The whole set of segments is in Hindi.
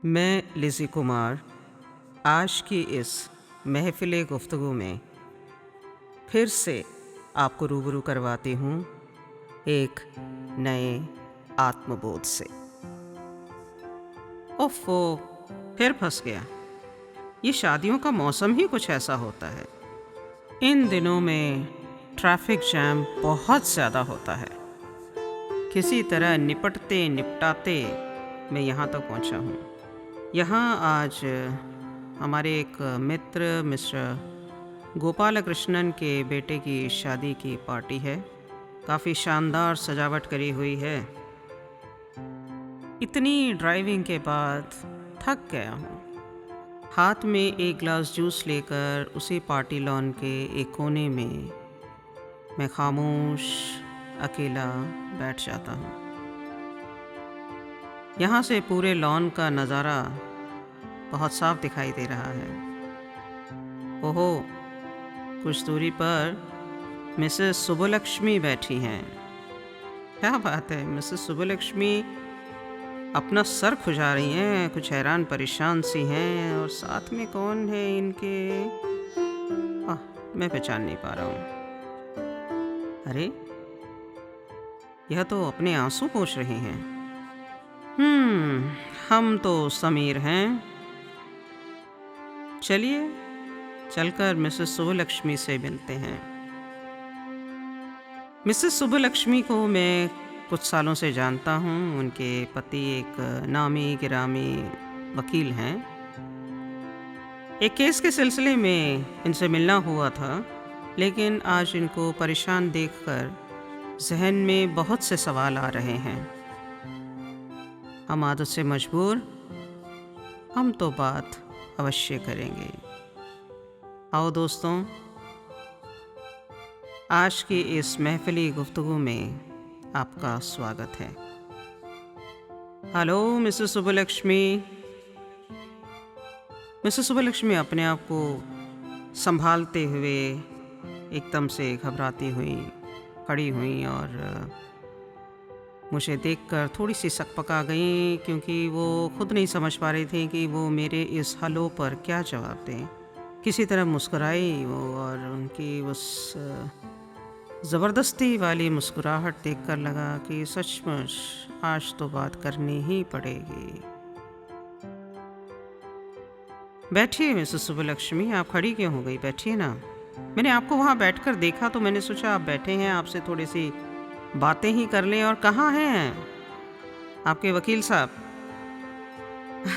मैं लिज़ी कुमार आज की इस महफ़िल गुफ्तगू में फिर से आपको रूबरू करवाती हूँ एक नए आत्मबोध से। ओफ़ो! फिर फँस गया। ये शादियों का मौसम ही कुछ ऐसा होता है। इन दिनों में ट्रैफ़िक जैम बहुत ज़्यादा होता है। किसी तरह निपटते निपटाते मैं यहाँ तक पहुँचा हूँ। यहाँ आज हमारे एक मित्र मिस्टर गोपाल कृष्णन के बेटे की शादी की पार्टी है। काफ़ी शानदार सजावट करी हुई है। इतनी ड्राइविंग के बाद थक गया हूँ। हाथ में एक ग्लास जूस लेकर उसी पार्टी लॉन के एक कोने में मैं खामोश अकेला बैठ जाता हूँ। यहाँ से पूरे लॉन का नज़ारा बहुत साफ दिखाई दे रहा है। ओहो, कुछ दूरी पर मिसेस सुब्बलक्ष्मी बैठी हैं। क्या बात है, मिसेस सुब्बलक्ष्मी अपना सर खुजा रही हैं, कुछ हैरान परेशान सी हैं। और साथ में कौन है इनके? मैं पहचान नहीं पा रहा हूँ। अरे, यह तो अपने आंसू पोंछ रही हैं। हम तो समीर हैं। चलिए चलकर मिसेस सुब्बलक्ष्मी से मिलते हैं। मिसेस सुब्बलक्ष्मी को मैं कुछ सालों से जानता हूँ। उनके पति एक नामी गिरामी वकील हैं। एक केस के सिलसिले में इनसे मिलना हुआ था, लेकिन आज इनको परेशान देखकर जहन में बहुत से सवाल आ रहे हैं। हम आदत से मजबूर, हम तो बात अवश्य करेंगे। आओ दोस्तों, आज की इस महफिली गुफ्तगू में आपका स्वागत है। Hello Mrs Subbulakshmi. Mrs Subbulakshmi अपने आप को संभालते हुए एकदम से घबराती हुई खड़ी हुई और मुझे देखकर थोड़ी सी सकपका गई, क्योंकि वो खुद नहीं समझ पा रही थी कि वो मेरे इस हेलो पर क्या जवाब दें। किसी तरह मुस्कुराई वो, और उनकी उस ज़बरदस्ती वाली मुस्कुराहट देखकर लगा कि सचमुच आज तो बात करनी ही पड़ेगी। बैठिए मिसेस सुब्बलक्ष्मी, आप खड़ी क्यों हो गई? बैठिए ना। मैंने आपको वहाँ बैठकर देखा तो मैंने सोचा आप बैठे हैं, आपसे थोड़ी सी बातें ही कर लें। और कहाँ हैं आपके वकील साहब?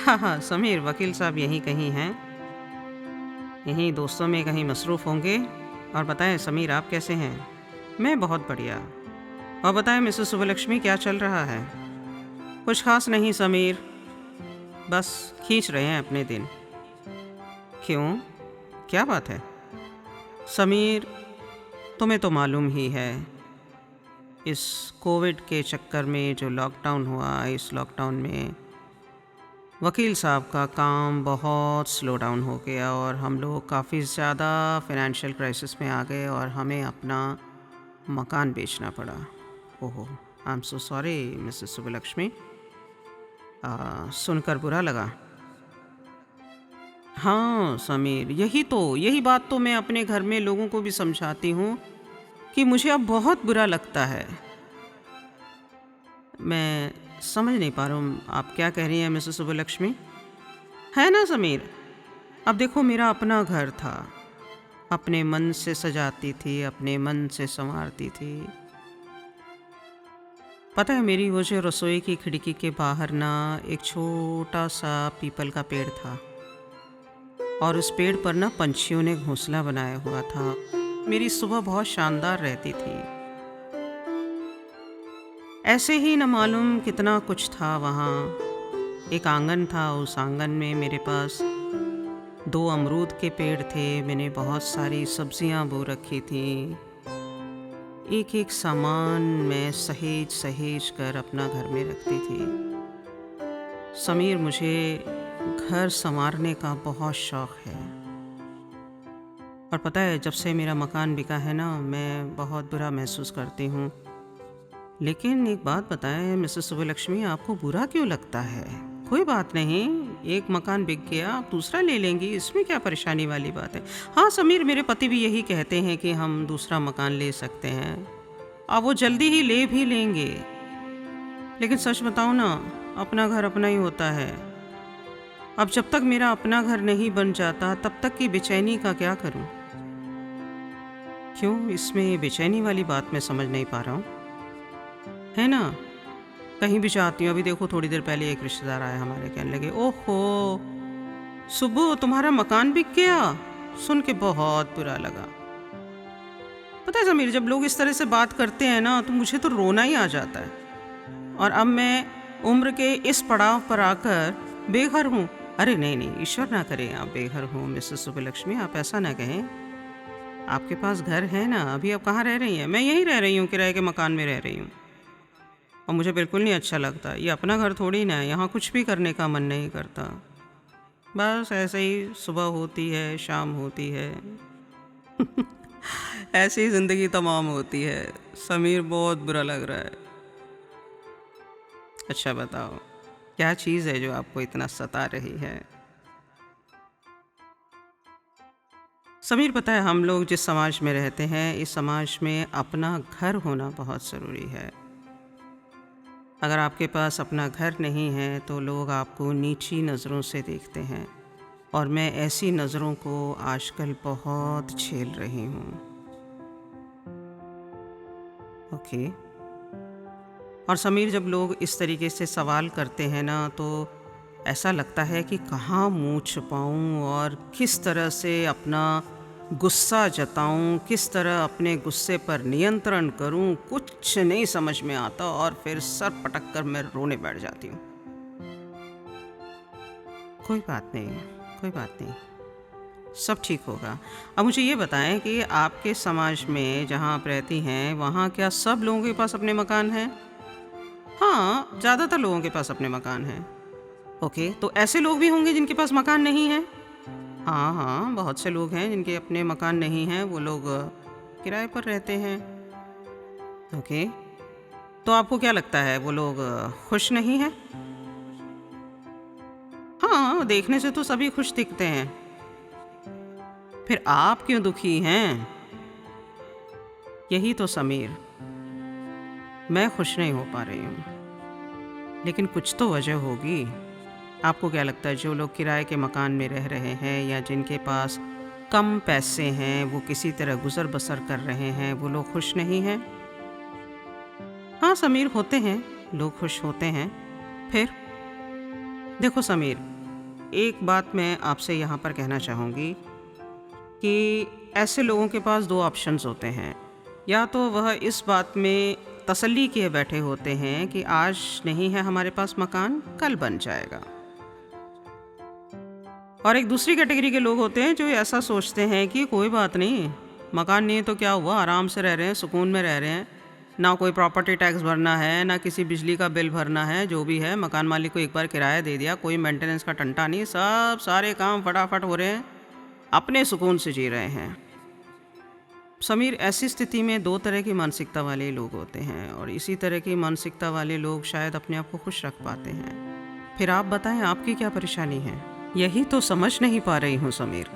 हाँ, समीर वकील साहब यहीं कहीं हैं, यहीं दोस्तों में कहीं मसरूफ़ होंगे। और बताएं समीर, आप कैसे हैं? मैं बहुत बढ़िया। और बताएं मिसेस सुब्बलक्ष्मी, क्या चल रहा है? कुछ खास नहीं समीर, बस खींच रहे हैं अपने दिन। क्यों, क्या बात है? समीर, तुम्हें तो मालूम ही है, इस कोविड के चक्कर में जो लॉकडाउन हुआ, इस लॉकडाउन में वकील साहब का काम बहुत स्लो डाउन हो गया और हम लोग काफ़ी ज़्यादा फाइनेंशियल क्राइसिस में आ गए और हमें अपना मकान बेचना पड़ा। ओहो, I am so sorry Mrs Subbulakshmi, सुनकर बुरा लगा। हाँ समीर, यही बात तो मैं अपने घर में लोगों को भी समझाती हूँ कि मुझे अब बहुत बुरा लगता है। मैं समझ नहीं पा रहा हूँ आप क्या कह रही हैं मिसेस सुब्बलक्ष्मी। है ना समीर, अब देखो मेरा अपना घर था, अपने मन से सजाती थी, अपने मन से संवारती थी। पता है, मेरी वो जो रसोई की खिड़की के बाहर ना एक छोटा सा पीपल का पेड़ था, और उस पेड़ पर ना पंछियों ने घोंसला बनाया हुआ था। मेरी सुबह बहुत शानदार रहती थी। ऐसे ही न मालूम कितना कुछ था वहाँ। एक आंगन था, उस आंगन में मेरे पास 2 अमरूद के पेड़ थे। मैंने बहुत सारी सब्जियाँ बो रखी थी। एक एक सामान मैं सहेज सहेज कर अपना घर में रखती थी। समीर, मुझे घर संवारने का बहुत शौक़ है। और पता है, जब से मेरा मकान बिका है ना, मैं बहुत बुरा महसूस करती हूँ। लेकिन एक बात बताएं मिसेस सुब्बलक्ष्मी, आपको बुरा क्यों लगता है? कोई बात नहीं, एक मकान बिक गया, आप दूसरा ले लेंगी, इसमें क्या परेशानी वाली बात है। हाँ समीर, मेरे पति भी यही कहते हैं कि हम दूसरा मकान ले सकते हैं, अब वो जल्दी ही ले भी लेंगे। लेकिन सच बताऊँ ना, अपना घर अपना ही होता है। अब जब तक मेरा अपना घर नहीं बन जाता तब तक की बेचैनी का क्या करूं? क्यों इसमें बेचैनी वाली बात मैं समझ नहीं पा रहा हूँ, है ना? कहीं भी जाती हूँ, अभी देखो थोड़ी देर पहले एक रिश्तेदार आया हमारे, कहने लगे ओहो सुबह तुम्हारा मकान बिक गया। सुन के बहुत बुरा लगा। पता है समीर, जब लोग इस तरह से बात करते हैं ना तो मुझे तो रोना ही आ जाता है। और अब मैं उम्र के इस पड़ाव पर आकर बेघर हूँ। अरे नहीं नहीं, ईश्वर ना करे आप बेघर हो मिसेस सुब्बलक्ष्मी, आप ऐसा ना कहें। आपके पास घर है ना, अभी आप कहाँ रह रही हैं? मैं यहीं रह रही हूँ, किराए के मकान में रह रही हूँ। और मुझे बिल्कुल नहीं अच्छा लगता, ये अपना घर थोड़ी ना है, यहाँ कुछ भी करने का मन नहीं करता। बस ऐसे ही सुबह होती है, शाम होती है ऐसी ही ज़िंदगी तमाम होती है। समीर, बहुत बुरा लग रहा है। अच्छा बताओ, क्या चीज़ है जो आपको इतना सता रही है? समीर, पता है हम लोग जिस समाज में रहते हैं, इस समाज में अपना घर होना बहुत ज़रूरी है। अगर आपके पास अपना घर नहीं है तो लोग आपको नीची नज़रों से देखते हैं, और मैं ऐसी नज़रों को आजकल बहुत झेल रही हूँ। ओके। और समीर, जब लोग इस तरीके से सवाल करते हैं ना तो ऐसा लगता है कि कहाँ मुँह छुपाऊँ और किस तरह से अपना गुस्सा जताऊँ, किस तरह अपने गुस्से पर नियंत्रण करूँ, कुछ नहीं समझ में आता, और फिर सर पटक कर मैं रोने बैठ जाती हूँ। कोई बात नहीं, कोई बात नहीं, सब ठीक होगा। अब मुझे ये बताएं कि आपके समाज में जहाँ आप रहती हैं, वहाँ क्या सब लोगों के पास अपने मकान हैं? हाँ, ज़्यादातर लोगों के पास अपने मकान हैं। ओके, तो ऐसे लोग भी होंगे जिनके पास मकान नहीं है? हाँ हाँ, बहुत से लोग हैं जिनके अपने मकान नहीं हैं, वो लोग किराए पर रहते हैं। ओके, तो आपको क्या लगता है, वो लोग खुश नहीं हैं? हाँ, देखने से तो सभी खुश दिखते हैं। फिर आप क्यों दुखी हैं? यही तो समीर, मैं खुश नहीं हो पा रही हूँ, लेकिन कुछ तो वजह होगी। आपको क्या लगता है, जो लोग किराए के मकान में रह रहे हैं या जिनके पास कम पैसे हैं, वो किसी तरह गुजर बसर कर रहे हैं, वो लोग खुश नहीं हैं? हाँ समीर, होते हैं, लोग खुश होते हैं। फिर देखो समीर, एक बात मैं आपसे यहाँ पर कहना चाहूँगी कि ऐसे लोगों के पास दो ऑप्शंस होते हैं। या तो वह इस बात में तसल्ली किए बैठे होते हैं कि आज नहीं है हमारे पास मकान, कल बन जाएगा। और एक दूसरी कैटेगरी के लोग होते हैं जो ऐसा सोचते हैं कि कोई बात नहीं, मकान नहीं तो क्या हुआ, आराम से रह रहे हैं, सुकून में रह रहे हैं, ना कोई प्रॉपर्टी टैक्स भरना है, ना किसी बिजली का बिल भरना है, जो भी है मकान मालिक को एक बार किराया दे दिया, कोई मेंटेनेंस का टंटा नहीं, सब सारे काम फटाफट हो रहे हैं, अपने सुकून से जी रहे हैं। समीर, ऐसी स्थिति में दो तरह की मानसिकता वाले लोग होते हैं, और इसी तरह की मानसिकता वाले लोग शायद अपने आप को खुश रख पाते हैं। फिर आप बताएं, आपकी क्या परेशानी है? यही तो समझ नहीं पा रही हूँ समीर।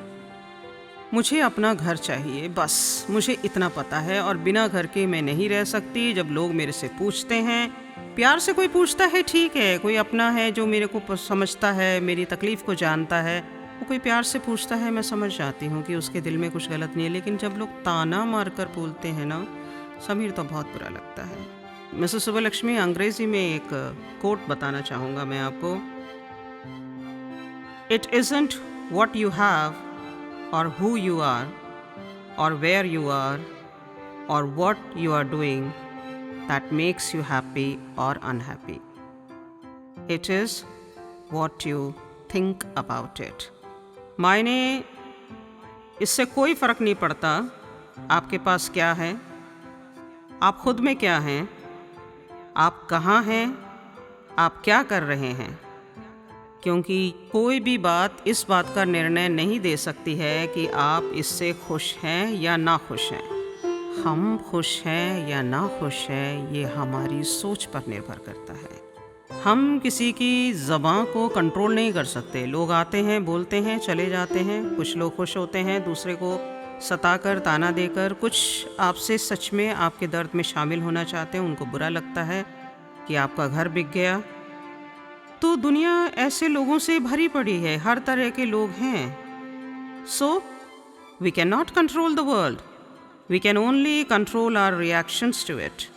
मुझे अपना घर चाहिए, बस मुझे इतना पता है, और बिना घर के मैं नहीं रह सकती। जब लोग मेरे से पूछते हैं, प्यार से कोई पूछता है ठीक है, कोई अपना है जो मेरे को समझता है, मेरी तकलीफ़ को जानता है, वो कोई प्यार से पूछता है, मैं समझ जाती हूँ कि उसके दिल में कुछ गलत नहीं है। लेकिन जब लोग ताना मार कर बोलते हैं ना समीर, तो बहुत बुरा लगता है। मिसेस सुब्बलक्ष्मी, अंग्रेज़ी में एक कोट बताना चाहूँगा मैं आपको। It isn't what you have or who you are or where you are or what you are doing that makes you happy or unhappy. It is what you think about it. मायने इससे कोई फ़र्क नहीं पड़ता आपके पास क्या है, आप खुद में क्या हैं, आप कहाँ हैं, आप क्या कर रहे हैं, क्योंकि कोई भी बात इस बात का निर्णय नहीं दे सकती है कि आप इससे खुश हैं या ना खुश हैं। हम खुश हैं या ना खुश हैं, ये हमारी सोच पर निर्भर करता है। हम किसी की ज़बान को कंट्रोल नहीं कर सकते। लोग आते हैं, बोलते हैं, चले जाते हैं। कुछ लोग खुश होते हैं, दूसरे को सताकर, ताना देकर। कुछ आपसे सच में आपके दर्द में शामिल होना चाहते हैं, उनको बुरा लगता है कि आपका घर बिक गया। तो दुनिया ऐसे लोगों से भरी पड़ी है, हर तरह के लोग हैं। So we can not control the world, we can only control our reactions to it.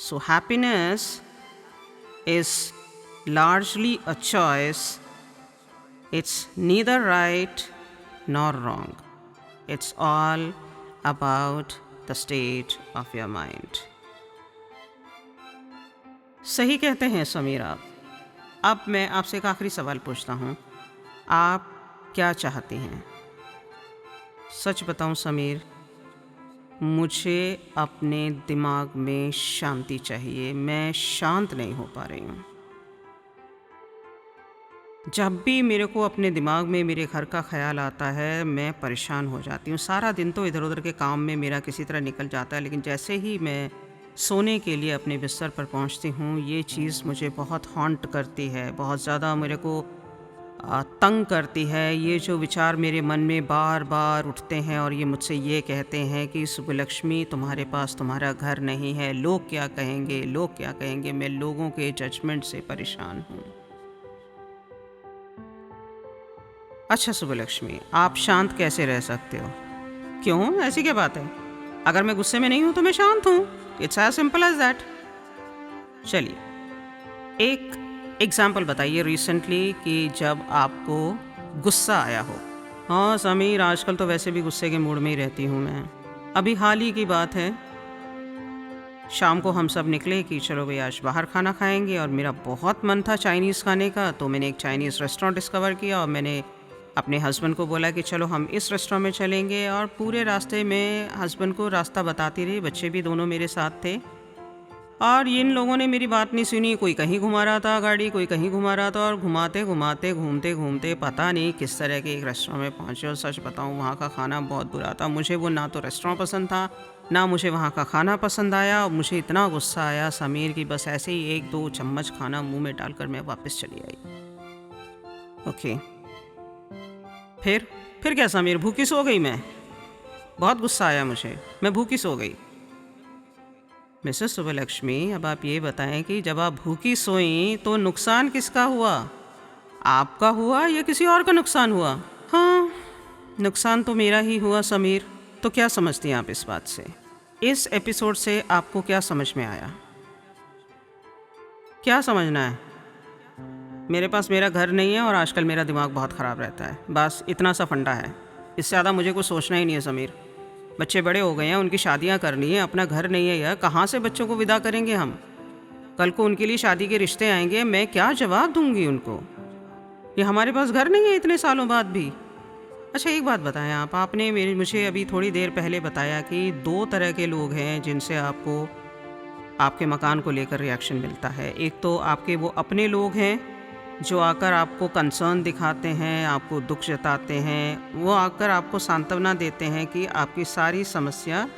So happiness is largely a choice. It's neither right nor wrong. It's all about the state of your mind. सही कहते हैं समीर आप। अब मैं आपसे एक आखिरी सवाल पूछता हूँ, आप क्या चाहती हैं? सच बताऊँ समीर, मुझे अपने दिमाग में शांति चाहिए। मैं शांत नहीं हो पा रही हूँ। जब भी मेरे को अपने दिमाग में मेरे घर का ख्याल आता है, मैं परेशान हो जाती हूँ। सारा दिन तो इधर उधर के काम में मेरा किसी तरह निकल जाता है, लेकिन जैसे ही मैं सोने के लिए अपने बिस्तर पर पहुँचती हूँ, ये चीज़ मुझे बहुत हॉन्ट करती है, बहुत ज़्यादा मेरे को तंग करती है। ये जो विचार मेरे मन में बार बार उठते हैं और ये मुझसे ये कहते हैं कि सुब्बलक्ष्मी, तुम्हारे पास तुम्हारा घर नहीं है, लोग क्या कहेंगे, लोग क्या कहेंगे। मैं लोगों के जजमेंट से परेशान हूँ। अच्छा सुब्बलक्ष्मी, आप शांत कैसे रह सकते हो? क्यों, ऐसी क्या बात है? अगर मैं गुस्से में नहीं हूँ तो मैं शांत हूँ। It's as simple as that. चलिए, एक एग्जाम्पल बताइए रिसेंटली कि जब आपको गुस्सा आया हो। हाँ समीर, आजकल तो वैसे भी गुस्से के मूड में ही रहती हूँ मैं। अभी हाल ही की बात है, शाम को हम सब निकले कि चलो भाई आज बाहर खाना खाएंगे, और मेरा बहुत मन था चाइनीज़ खाने का। तो मैंने एक चाइनीज़ रेस्टोरेंट डिस्कवर किया और मैंने अपने हस्बैंड को बोला कि चलो हम इस रेस्टोरेंट में चलेंगे। और पूरे रास्ते में हस्बैंड को रास्ता बताती रही, बच्चे भी दोनों मेरे साथ थे। और इन लोगों ने मेरी बात नहीं सुनी। कोई कहीं घुमा रहा था गाड़ी, कोई कहीं घुमा रहा था, और घुमाते घुमाते घूमते घूमते पता नहीं किस तरह के एक रेस्टोरेंट में पहुंचे। और सच बताऊं, वहाँ का खाना बहुत बुरा था। मुझे वो ना तो रेस्टोरेंट पसंद था, ना मुझे वहाँ का खाना पसंद आया। और मुझे इतना गुस्सा आया समीर कि बस ऐसे ही 1-2 चम्मच खाना मुंह में डालकर मैं वापस चली आई। ओके, फिर क्या समीर, भूखी सो गई मैं? बहुत गुस्सा आया मुझे, मैं भूखी सो गई। मिसेस सुब्बलक्ष्मी, अब आप ये बताएं कि जब आप भूखी सोई तो नुकसान किसका हुआ? आपका हुआ या किसी और का नुकसान हुआ? हाँ, नुकसान तो मेरा ही हुआ समीर। तो क्या समझती हैं आप इस बात से? इस एपिसोड से आपको क्या समझ में आया? क्या समझना है? मेरे पास मेरा घर नहीं है और आजकल मेरा दिमाग बहुत ख़राब रहता है, बस इतना सा फंडा है। इससे ज़्यादा मुझे कुछ सोचना ही नहीं है समीर। बच्चे बड़े हो गए हैं, उनकी शादियां करनी है, अपना घर नहीं है यार। कहाँ से बच्चों को विदा करेंगे हम? कल को उनके लिए शादी के रिश्ते आएंगे, मैं क्या जवाब दूंगी उनको? ये हमारे पास घर नहीं है इतने सालों बाद भी। अच्छा एक बात बताएं आप, आपने मुझे अभी थोड़ी देर पहले बताया कि 2 तरह के लोग हैं जिनसे आपको आपके मकान को लेकर रिएक्शन मिलता है। एक तो आपके वो अपने लोग हैं जो आकर आपको कंसर्न दिखाते हैं, आपको दुख जताते हैं, वो आकर आपको सांत्वना देते हैं कि आपकी सारी समस्या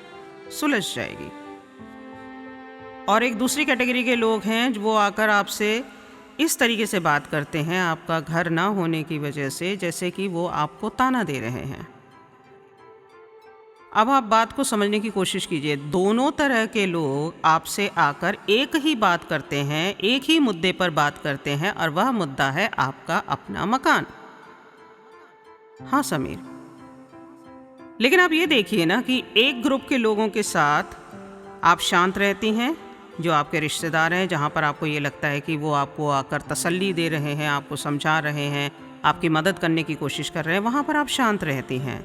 सुलझ जाएगी। और एक दूसरी कैटेगरी के लोग हैं जो वो आकर आपसे इस तरीके से बात करते हैं आपका घर ना होने की वजह से, जैसे कि वो आपको ताना दे रहे हैं। अब आप बात को समझने की कोशिश कीजिए। दोनों तरह के लोग आपसे आकर एक ही बात करते हैं, एक ही मुद्दे पर बात करते हैं, और वह मुद्दा है आपका अपना मकान। हाँ समीर, लेकिन आप ये देखिए ना कि एक ग्रुप के लोगों के साथ आप शांत रहती हैं, जो आपके रिश्तेदार हैं, जहाँ पर आपको ये लगता है कि वो आपको आकर तसल्ली दे रहे हैं, आपको समझा रहे हैं, आपकी मदद करने की कोशिश कर रहे हैं, वहाँ पर आप शांत रहती हैं।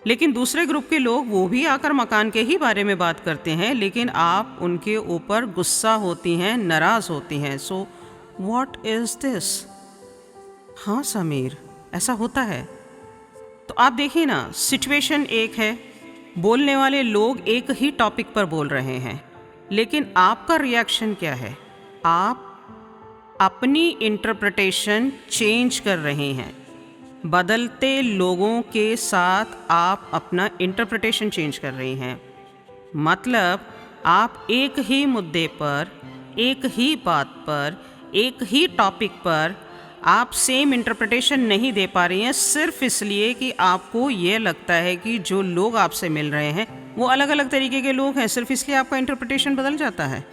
लेकिन दूसरे ग्रुप के लोग वो भी आकर मकान के ही बारे में बात करते हैं, लेकिन आप उनके ऊपर गुस्सा होती हैं, नाराज़ होती हैं। So what is this? हाँ समीर, ऐसा होता है। तो आप देखिए ना, सिचुएशन एक है, बोलने वाले लोग एक ही टॉपिक पर बोल रहे हैं, लेकिन आपका रिएक्शन क्या है? आप अपनी इंटरप्रिटेशन चेंज कर रहे हैं। बदलते लोगों के साथ आप अपना इंटरप्रिटेशन चेंज कर रही हैं। मतलब आप एक ही मुद्दे पर एक ही बात पर, एक ही टॉपिक पर आप सेम इंटरप्रिटेशन नहीं दे पा रही हैं, सिर्फ इसलिए कि आपको ये लगता है कि जो लोग आपसे मिल रहे हैं वो अलग अलग तरीके के लोग हैं, सिर्फ इसलिए आपका इंटरप्रिटेशन बदल जाता है।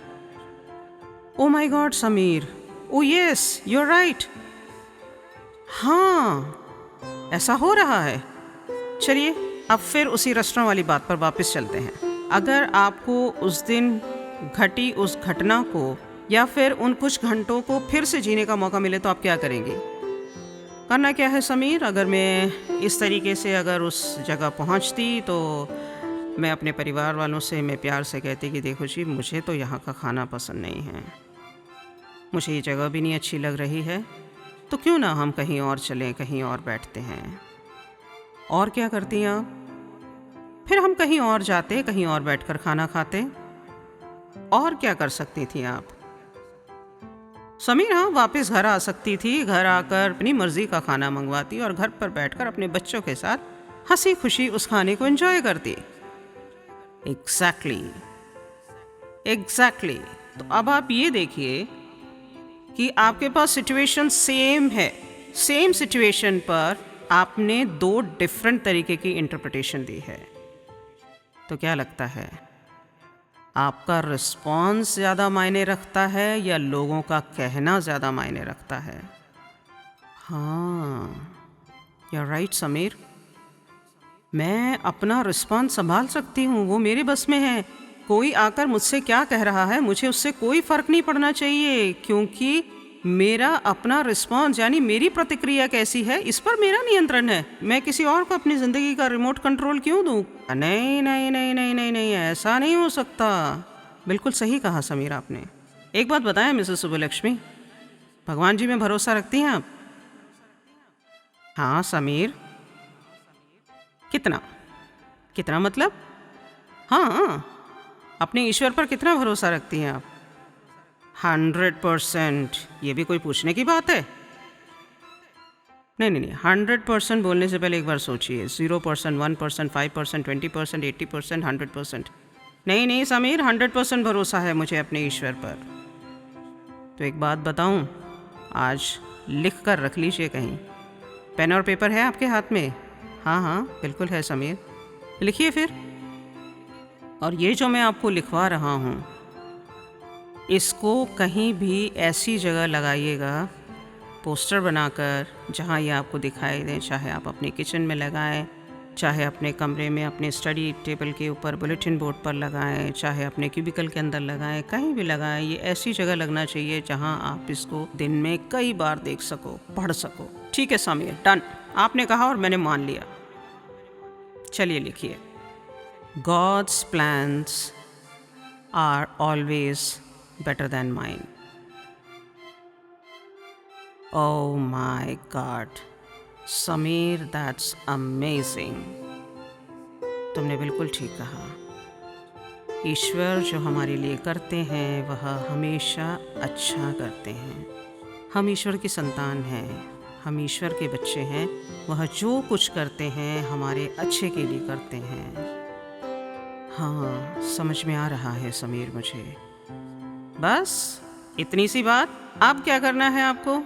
Oh my god Sameer, oh yes you are right, हाँ ऐसा हो रहा है। चलिए अब फिर उसी रेस्टोरेंट वाली बात पर वापस चलते हैं। अगर आपको उस दिन घटी उस घटना को या फिर उन कुछ घंटों को फिर से जीने का मौका मिले तो आप क्या करेंगे? करना क्या है समीर? अगर मैं इस तरीके से अगर उस जगह पहुंचती तो मैं अपने परिवार वालों से मैं प्यार से कहती कि देखो जी, मुझे तो यहाँ का खाना पसंद नहीं है, मुझे ये जगह भी नहीं अच्छी लग रही है, तो क्यों ना हम कहीं और चलें, कहीं और बैठते हैं। और क्या करती हैं आप? फिर हम कहीं और जाते, कहीं और बैठकर खाना खाते। और क्या कर सकती थी आप समीर? हाँ, वापस घर आ सकती थी, घर आकर अपनी मर्जी का खाना मंगवाती और घर पर बैठकर अपने बच्चों के साथ हंसी खुशी उस खाने को एंजॉय करती। एग्जैक्टली। तो अब आप ये देखिए कि आपके पास सिचुएशन सेम है, सेम सिचुएशन पर आपने दो डिफरेंट तरीके की इंटरप्रिटेशन दी है। तो क्या लगता है, आपका रिस्पॉन्स ज़्यादा मायने रखता है या लोगों का कहना ज़्यादा मायने रखता है? हाँ, यू आर राइट समीर, मैं अपना रिस्पॉन्स संभाल सकती हूँ, वो मेरे बस में है। कोई आकर मुझसे क्या कह रहा है, मुझे उससे कोई फ़र्क नहीं पड़ना चाहिए, क्योंकि मेरा अपना रिस्पॉन्स यानी मेरी प्रतिक्रिया कैसी है इस पर मेरा नियंत्रण है। मैं किसी और को अपनी ज़िंदगी का रिमोट कंट्रोल क्यों दूँ? नहीं नहीं नहीं नहीं नहीं नहीं, ऐसा नहीं हो सकता। बिल्कुल सही कहा समीर आपने। एक बात बताएं मिसेस सुब्बलक्ष्मी, भगवान जी में भरोसा रखती हैं आप? हाँ समीर, कितना? कितना मतलब? हाँ, अपने ईश्वर पर कितना भरोसा रखती हैं आप? 100%। ये भी कोई पूछने की बात है? नहीं नहीं नहीं, 100% बोलने से पहले एक बार सोचिए। 0%, 1%, 5%, 20%, 80%, 100%। नहीं नहीं समीर, 100% भरोसा है मुझे अपने ईश्वर पर। तो एक बात बताऊं, आज लिख कर रख लीजिए कहीं। पेन और पेपर है आपके हाथ में? हाँ हाँ बिल्कुल है समीर, लिखिए फिर। और ये जो मैं आपको लिखवा रहा हूँ, इसको कहीं भी ऐसी जगह लगाइएगा, पोस्टर बनाकर, जहाँ ये आपको दिखाई दे। चाहे आप अपने किचन में लगाएं, चाहे अपने कमरे में अपने स्टडी टेबल के ऊपर बुलेटिन बोर्ड पर लगाएं, चाहे अपने क्यूबिकल के अंदर लगाएं, कहीं भी लगाएं। ये ऐसी जगह लगना चाहिए जहाँ आप इसको दिन में कई बार देख सको, पढ़ सको। ठीक है समीर, डन। आपने कहा और मैंने मान लिया। चलिए लिखिए, God's plans are always better than mine. Oh my God, Sameer, that's amazing. तुमने बिल्कुल ठीक कहा। ईश्वर जो हमारे लिए करते हैं वह हमेशा अच्छा करते हैं। हम ईश्वर की संतान हैं, हम ईश्वर के बच्चे हैं। वह जो कुछ करते हैं हमारे अच्छे के लिए करते हैं। हाँ, समझ में आ रहा है समीर मुझे। बस इतनी सी बात। अब क्या करना है आपको?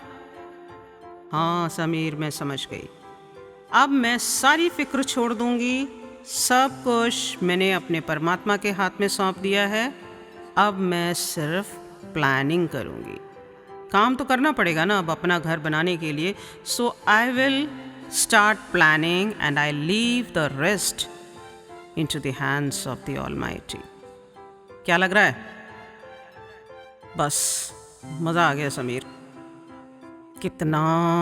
हाँ समीर, मैं समझ गई। अब मैं सारी फिक्र छोड़ दूंगी, सब कुछ मैंने अपने परमात्मा के हाथ में सौंप दिया है। अब मैं सिर्फ प्लानिंग करूंगी। काम तो करना पड़ेगा ना अब अपना घर बनाने के लिए। So I will start planning and I leave the rest into the hands of the Almighty. क्या लग रहा है? बस मज़ा आ गया समीर। कितना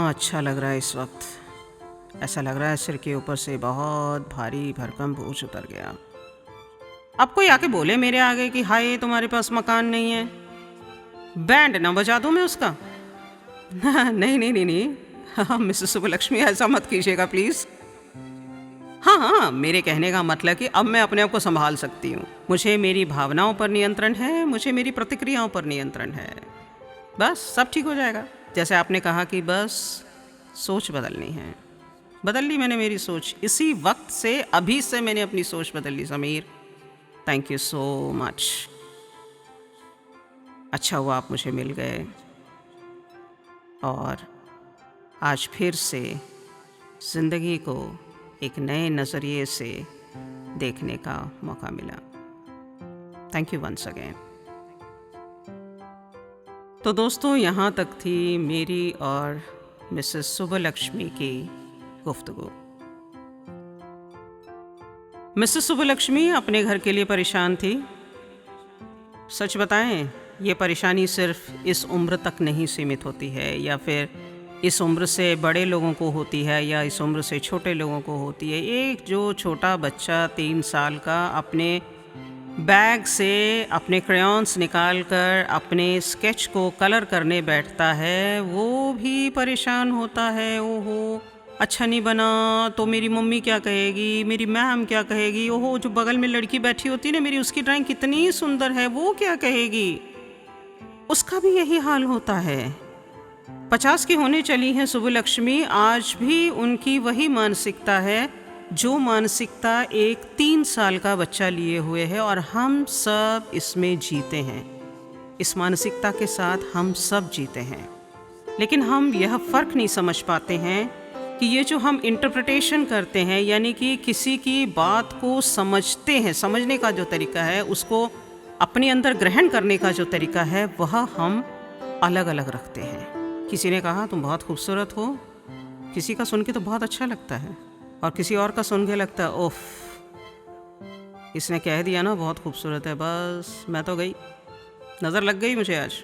अच्छा लग रहा है इस वक्त। ऐसा लग रहा है सिर के ऊपर से बहुत भारी भरकम बोझ उतर गया। अब कोई आके बोले मेरे आगे कि हाय तुम्हारे पास मकान नहीं है, बैंड ना बजा दूं मैं उसका? नहीं नहीं नहीं नहीं, हाँ मिसेस सुब्बलक्ष्मी, ऐसा मत कीजिएगा प्लीज़। हाँ, मेरे कहने का मतलब कि अब मैं अपने आप को संभाल सकती हूँ। मुझे मेरी भावनाओं पर नियंत्रण है, मुझे मेरी प्रतिक्रियाओं पर नियंत्रण है। बस सब ठीक हो जाएगा। जैसे आपने कहा कि बस सोच बदलनी है, बदल ली मैंने मेरी सोच। इसी वक्त से, अभी से मैंने अपनी सोच बदल ली Sameer. Thank you so much. अच्छा हुआ आप मुझे मिल गए और आज फिर से ज़िंदगी को एक नए नज़रिए से देखने का मौका मिला। Thank you once again. तो दोस्तों, यहाँ तक थी मेरी और मिसेस सुब्बलक्ष्मी की गुफ्तगू। मिसेस सुब्बलक्ष्मी अपने घर के लिए परेशान थी। सच बताएं, ये परेशानी सिर्फ इस उम्र तक नहीं सीमित होती है, या फिर इस उम्र से बड़े लोगों को होती है, या इस उम्र से छोटे लोगों को होती है। एक जो छोटा बच्चा 3 साल का अपने बैग से अपने क्रेयॉन्स निकाल कर अपने स्केच को कलर करने बैठता है, वो भी परेशान होता है। ओहो, अच्छा नहीं बना तो मेरी मम्मी क्या कहेगी, मेरी मैम क्या कहेगी, ओहो जो बगल में लड़की बैठी होती है ना मेरी, उसकी ड्राइंग कितनी सुंदर है, वो क्या कहेगी। उसका भी यही हाल होता है। 50 की होने चली हैं सुब्बलक्ष्मी, आज भी उनकी वही मानसिकता है जो मानसिकता एक 3 साल का बच्चा लिए हुए है, और हम सब इसमें जीते हैं। इस मानसिकता के साथ हम सब जीते हैं, लेकिन हम यह फ़र्क नहीं समझ पाते हैं कि ये जो हम इंटरप्रिटेशन करते हैं, यानी कि किसी की बात को समझते हैं, समझने का जो तरीका है, उसको अपने अंदर ग्रहण करने का जो तरीका है, वह हम अलग अलग रखते हैं। किसी ने कहा तुम बहुत खूबसूरत हो, किसी का सुन के तो बहुत अच्छा लगता है, और किसी और का सुन के लगता है ओफ, इसने कह दिया ना बहुत खूबसूरत है, बस मैं तो गई, नज़र लग गई मुझे आज।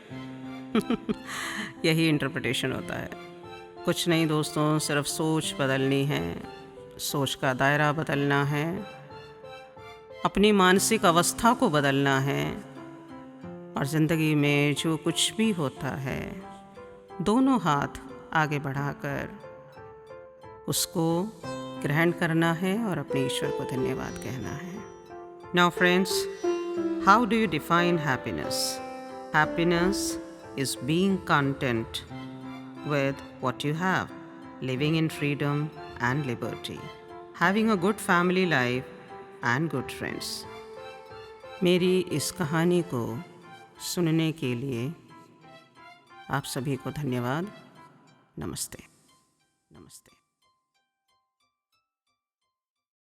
यही इंटरप्रिटेशन होता है। कुछ नहीं दोस्तों, सिर्फ सोच बदलनी है, सोच का दायरा बदलना है, अपनी मानसिक अवस्था को बदलना है, और ज़िंदगी में जो कुछ भी होता है दोनों हाथ आगे बढ़ाकर उसको ग्रहण करना है और अपने ईश्वर को धन्यवाद कहना है। Now friends, how do you define happiness? Happiness is being content with what you have, living in freedom and liberty, having a good family life and good friends. मेरी इस कहानी को सुनने के लिए आप सभी को धन्यवाद। नमस्ते।